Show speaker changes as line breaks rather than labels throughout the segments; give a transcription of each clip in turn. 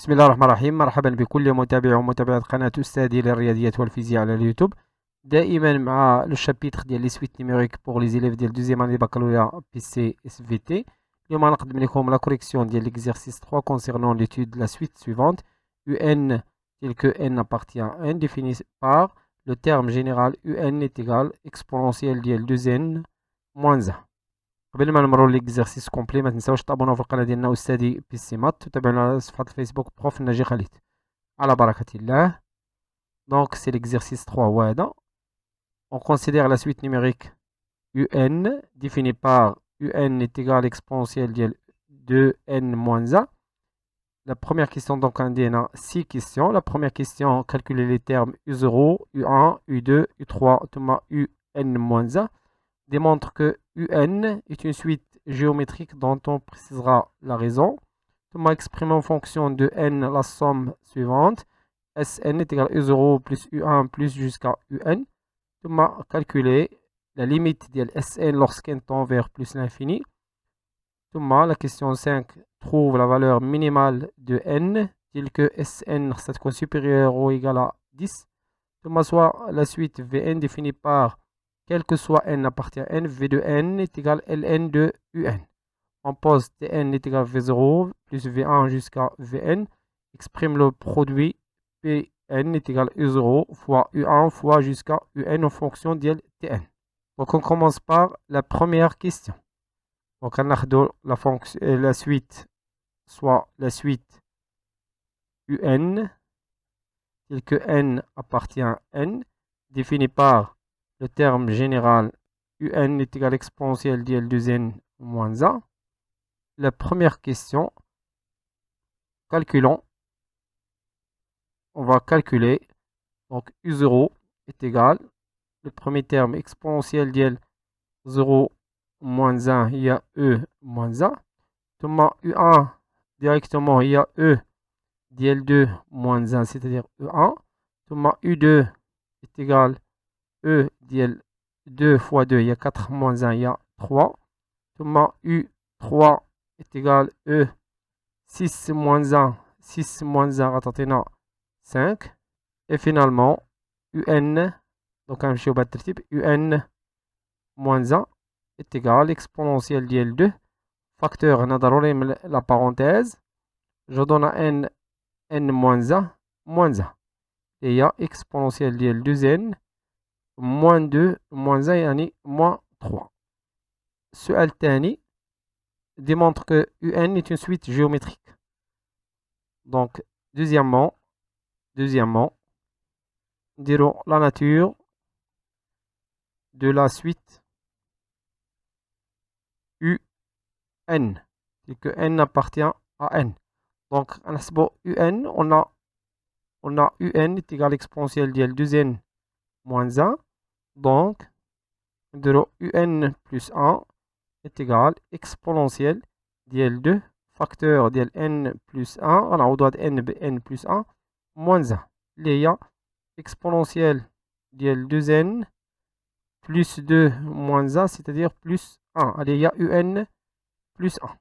بسم الله الرحمن الرحيم. مرحبا بكل متابع ومتابعة قناة أستاذي للرياضيات والفيزياء على اليوتيوب. دائما مع لو شابيتر ديال لي سويت نيميريك بوغ لي زيليف ديال دوزيام اني بكالوريا بي سي اس في تي. اليوم غنقدم لكم لا كوريكسيون ديال ليكزيرسيس 3 concernant l'étude de la suite suivante. UN tel que n appartient à n défini par le terme général UN est égal exponentielle ديال 2n moins 1. قبل ما نمروا ليكزارسيس كومبلي ما تنساوش تابوناو في القناه ديالنا استاذي بي سي مات وتابعونا على صفحه الفيسبوك بروف ناجي خالد على بركه الله. دونك سي ليكزارسيس 3 هو هذا. On considère la suite numérique UN définie par UN est égal exponentielle ديال 2n moins 1. La première question, donc on a 6 questions. La première question, calculer les termes U0, U1, U2, U3, UN moins 1. Démontre que UN est une suite géométrique dont on précisera la raison. Thomas exprime en fonction de n la somme suivante. Sn est égal à U0 plus U1 plus jusqu'à UN. Thomas calculer la limite de Sn lorsqu'n tend vers plus l'infini. Thomas, la question 5, trouve la valeur minimale de n, telle que Sn est supérieur ou égal à 10. Thomas, soit la suite Vn définie par quel que soit n appartient à n, v de n est égal à ln de un. On pose tn est égal à v0 plus v1 jusqu'à vn. Exprime le produit pn est égal à u0 fois u1 fois jusqu'à un en fonction de tn. Donc on commence par la première question. Donc on a la suite, soit la suite un, telle que n appartient à n, définie par le terme général UN est égal à exponentielle de 2n moins 1. La première question, calculons. On va calculer. Donc U0 est égal. Le premier terme exponentielle de 0 moins 1, il y a E moins 1. Thomas U1 directement, il y a E dl2 moins 1, c'est-à-dire E1. Thomas U2 est égal E dl 2 fois 2, il y a 4 moins 1, il y a 3. Thomas U3 est égal à E 6 moins 1, 6 moins 1, attendez, 5. Et finalement, UN, donc un chiot battre type, UN moins 1 est égal à l'exponentielle d'L2. Facteur, on a la parenthèse. Je donne à n, n moins 1, moins 1. Et il y a exponentielle d'L2n. moins 2 moins 1 يعني moins 3. السؤال الثاني démontre que UN est une suite géométrique. Donc deuxièmement dirons la nature de la suite UN et que n appartient à n. Donc UN, on a UN est égal à l'exponentielle de 2n moins 1. Donc, UN plus 1 est égal à exponentielle d'L2 facteur de n plus 1. Alors, on doit n plus 1 moins 1. Il y a exponentielle de 2n plus 2 moins 1, c'est-à-dire plus 1. Allez, il y a UN plus 1.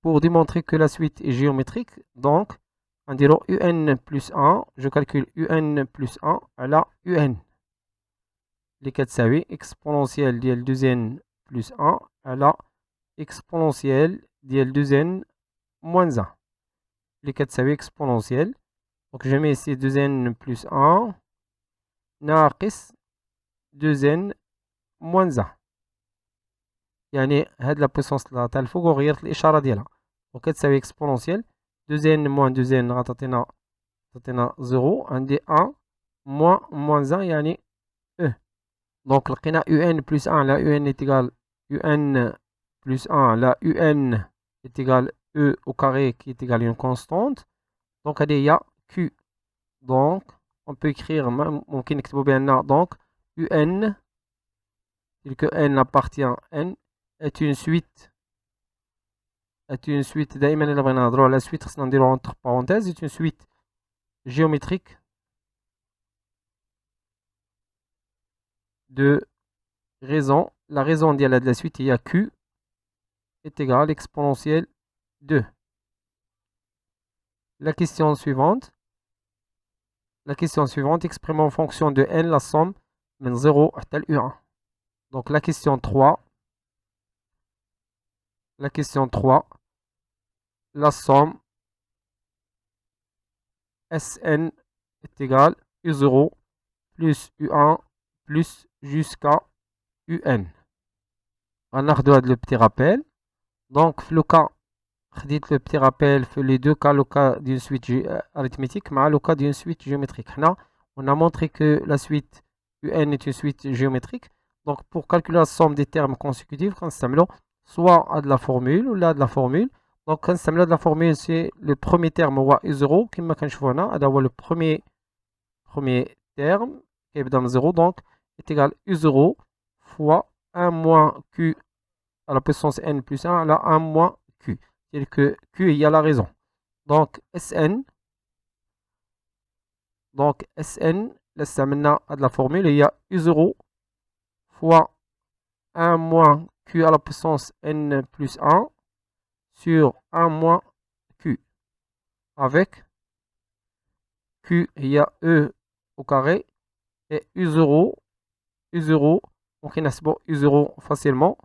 Pour démontrer que la suite est géométrique, donc, on dira UN plus 1. Je calcule UN plus 1 à la UN. Les 4 تساوي exponentielle ديال 2n plus 1 à la exponentielle ديال 2n moins 1. Les 4 تساوي exponentielle. Donc je mets ici 2n plus 1 ناقص 2n moins 1. يعني هاد لا بويسونس تاع الفوق وغيرت الاشاره ديالها. Donc تساوي exponentielle 2n moins 2n غتعطينا 0. عندي 1 moins 1 يعني e. Donc, le UN plus 1, la UN est égal UN plus 1, la UN est égal E au carré qui est égal à une constante. Donc, il y a Q. Donc, on peut écrire, donc, UN, tel que N appartient à N, est une suite. La suite, entre parenthèses, est une suite géométrique de raison. La raison de la suite, il y a Q est égal à l'exponentielle 2. La question suivante. La question suivante exprime en fonction de n la somme من 0 حتى U1. Donc la question 3. La question 3. La somme Sn est égale U0 plus U1 plus jusqu'à UN. On a le petit rappel. Donc, le cas, le petit rappel, les deux cas, le cas d'une suite arithmétique, mais le cas d'une suite géométrique. On a montré que la suite UN est une suite géométrique. Donc, pour calculer la somme des termes consécutifs, soit à de la formule ou là de la formule. Donc, quand de la formule, c'est le premier terme U0, qui m'a le premier terme, qui est dans 0, donc est égal à U0 fois 1 moins Q à la puissance n plus 1 à la 1 moins Q. C'est-à-dire que Q, il y a la raison. Donc Sn, laisse maintenant à de la formule, il y a U0 fois 1 moins Q à la puissance n plus 1 sur 1 moins Q. Avec Q, il y a E au carré et U0, donc il y a U0 facilement.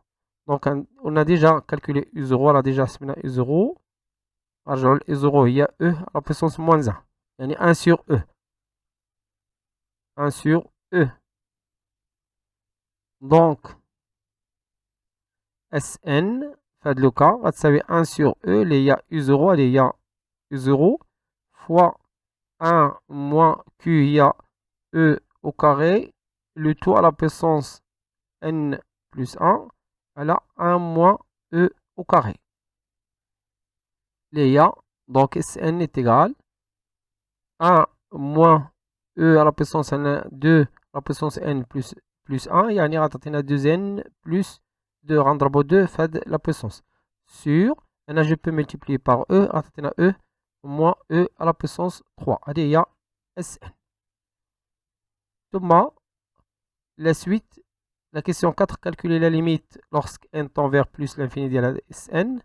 Donc on a déjà calculé U0, on a déjà U0. U0, il y a E à la puissance moins 1. Il y a 1 sur E. 1 sur E. Donc, Sn, fait le cas, va savoir 1 sur E, il y a U0, il y a U0, fois 1 moins Q, il y a E au carré, le tout à la puissance n plus 1, elle a 1 moins E au carré. Il y a, donc Sn est égal à 1 moins E à la puissance n, 2 à la puissance n plus 1, يعني غتعطينا 2n plus 2 غنضربو 2 في la puissance sur, هنا je peux multiplier par E, غتعطينا E moins E à la puissance 3. هذه هي Sn. ثم la suite, la question 4, calculer la limite lorsque n tend vers plus l'infini de la Sn.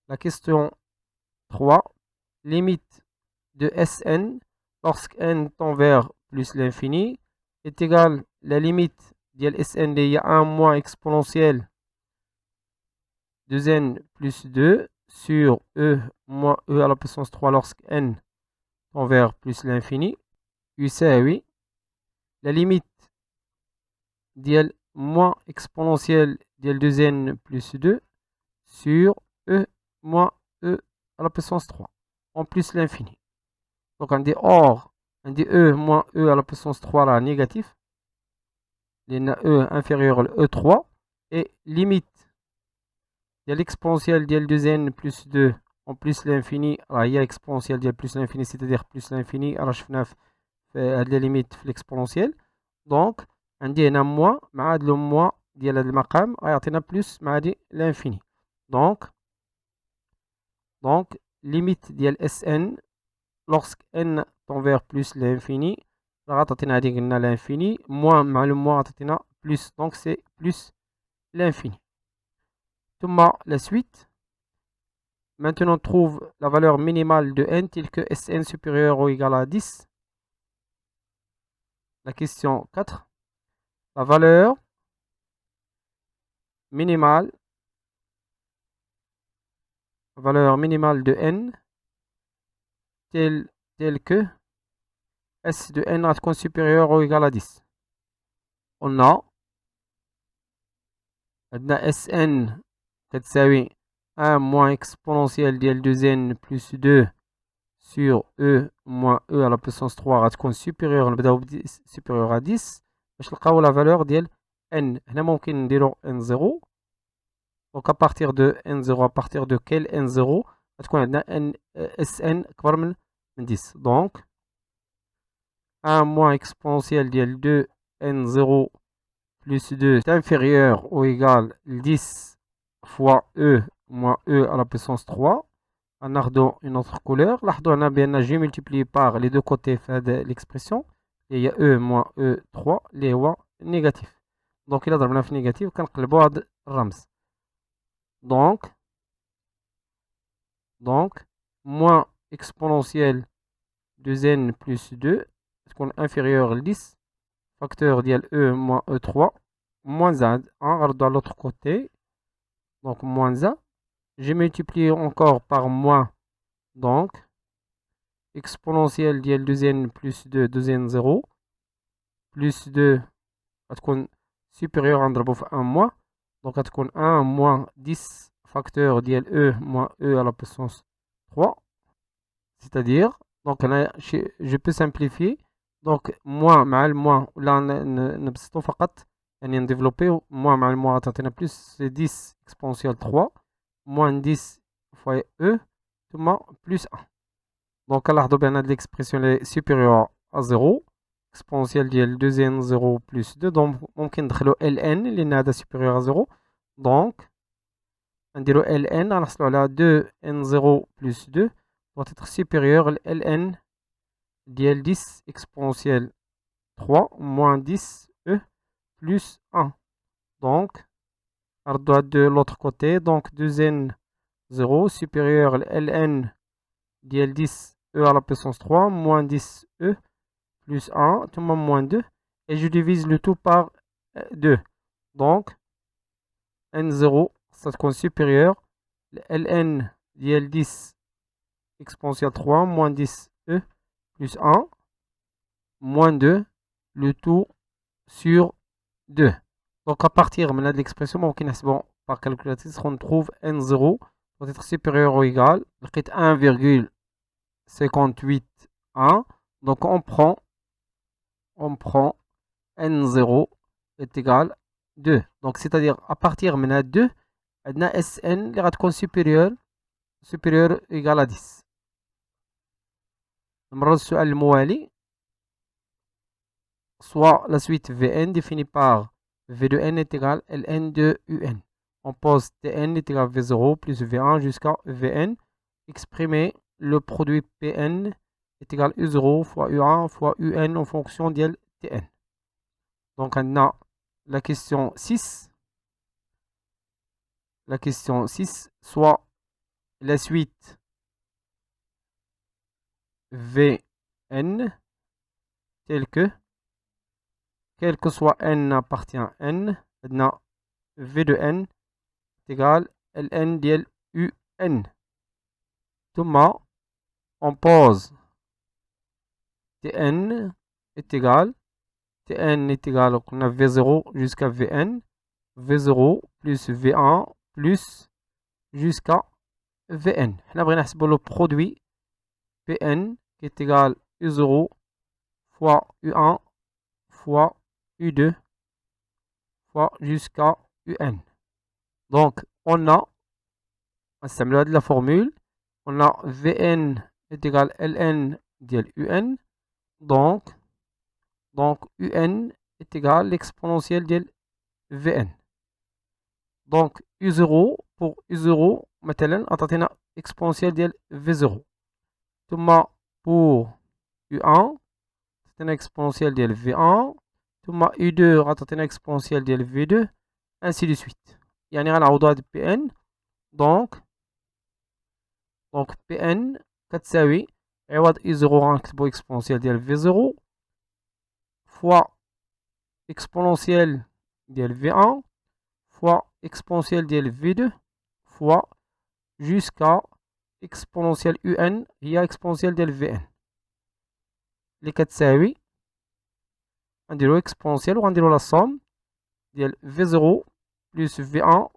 La question 3, limite de Sn lorsque n tend vers plus l'infini est égal la limite de Sn il y a 1 moins exponentielle de n plus 2 sur E moins E à la puissance 3 lorsque n tend vers plus l'infini. Oui. La limite de moins exponentielle de 2n plus 2 sur E moins E à la puissance 3 en plus l'infini. Donc on dit or, on dit E moins E à la puissance 3 là négatif. Il y a E inférieur à E3 et limite de l'exponentielle de 2n plus 2 en plus l'infini. Il y a exponentielle de plus l'infini, c'est-à-dire plus l'infini. Alors je fais la limite de l'exponentielle. Donc on dit un moins, مع le moins ديال هذا المقام غيعطينا plus مع l'infini. Donc limite ديال Sn lorsque n tend vers plus l'infini, l'infini, moins مع le moins plus, donc c'est plus l'infini. La suite. Maintenant, on trouve la valeur minimale de n telle que Sn supérieur ou égal à 10. La question 4. La valeur minimale de n telle que S de n est supérieur ou égal à 10. On a Sn تساوي 1 moins exponentielle ديال 2n plus 2 sur E moins E à la puissance 3 غتكون supérieur, نبداو supérieur à 10 باش نلقاو la valeur ديال n. هنا ممكن نديرو n0. Donc à partir de n0, à partir de quel n0 غتكون عندنا n Sn أكبر من 10. Donc 1 moins exponentielle ديال 2 n0 plus 2 est inférieur ou égal à 10 fois E moins E à la puissance 3. On a une autre couleur. Là, on a bien multiplié par les deux côtés de l'expression. Il y a E moins E3, les هو négatif. Donc, il a ضربنا في négatif, كنقلبوا هاد الرمز. Donc, moins exponentielle de n plus 2 تكون inférieure à 10 facteur ديال e moins e3 moins a غنردو à l'autre côté donc moins a j'ai multiplié encore par moins donc exponentielle ديال 2n plus 2 2n 0 plus 2 غتكون supérieur غنضربو في 1 moins donc غتكون 1 moins 10 facteur ديال e moins e à la puissance 3 c'est-à-dire donc je peux simplifier donc moins مع الموان ولا نبسطو فقط يعني نديفلوبيو moins مع الموان غتعطينا plus 10 exponentielle 3 moins 10 fois e ثم plus 1 donc كنلاحظوا بان هاد l'expression est supérieure à 0 exponentielle ديال 2n 0 plus 2 donc ممكن ندخلو ln لان هذا supérieur à 0 donc نديرو ln غنحصلو على 2n 0 plus 2 doit être supérieur à ln ديال 10 exponentielle 3 moins 10 e plus 1 donc on de l'autre côté donc 2n 0 supérieur à ln ديال 10 e à la puissance 3 moins 10 e plus 1 tout le monde moins 2 et je divise le tout par 2 donc n0 ça compte supérieur ln ديال 10 exponentielle 3 moins 10 e plus 1 moins 2 le tout sur 2 donc à partir de l'expression ممكن نحسبو par calculatrice on trouve n0 doit être supérieur ou égal لقيت 1,581 donc on prend n0 est égal 2 donc c'est-à-dire à partir de 2 عندنا sn اللي غتكون supérieur égal à 10 نمرر السؤال الموالي soit la suite Vn définie par V de n est égal à Ln de Un. On pose Tn est égal à V0 plus V1 jusqu'à Vn. Exprimer le produit Pn est égal à U0 fois U1 fois Un en fonction de Tn. Donc on a la question 6. La question 6, soit la suite Vn telle que quel que soit n appartient à n, v de n est égal à ln de un. Thomas, on pose tn est égal, on a v0 jusqu'à vn, v0 plus v1 plus jusqu'à vn. On va essayer le produit pn qui est égal à u0 fois u1 fois U2 fois jusqu'à UN. Donc, on a de la formule, on a Vn est égal à Ln de Un. Donc Un est égal à l'exponentielle de Vn. Donc, U0 pour U0, maintenant, on a exponentielle de V0. Thomas pour U1, c'est une exponentielle de V1. ثم U2 غتعطينا exponentielle ديال V2 ainsi de suite يعني غنعوضوها د Pn donc Pn كتساوي عوض U0 غنكتبو exponentielle ديال V0 fois exponentielle ديال V1 fois exponentielle ديال V2 fois jusqu'à exponentielle UN هي exponentielle ديال Vn اللي كتساوي نديرو exponentielle وغنديرو la somme ديال V0 plus V1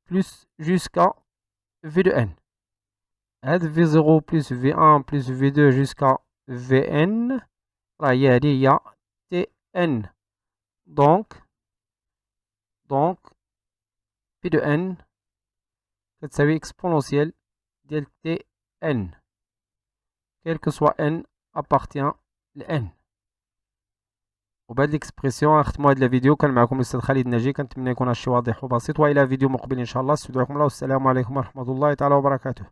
plus jusqu'à V de n. هاد V0 plus V1 plus V2 jusqu'à Vn راه هي هادي هي Tn. donc P de n كتساوي exponentielle ديال Tn quel que soit n appartient ل n. وبهاد الاكسبرسيون نختموا هاد الفيديو. كان معكم الاستاذ خالد الناجي، كنتمنى يكون هادشي واضح وبسيط، والى فيديو مقبل ان شاء الله. استودعكم الله والسلام عليكم ورحمه الله تعالى وبركاته.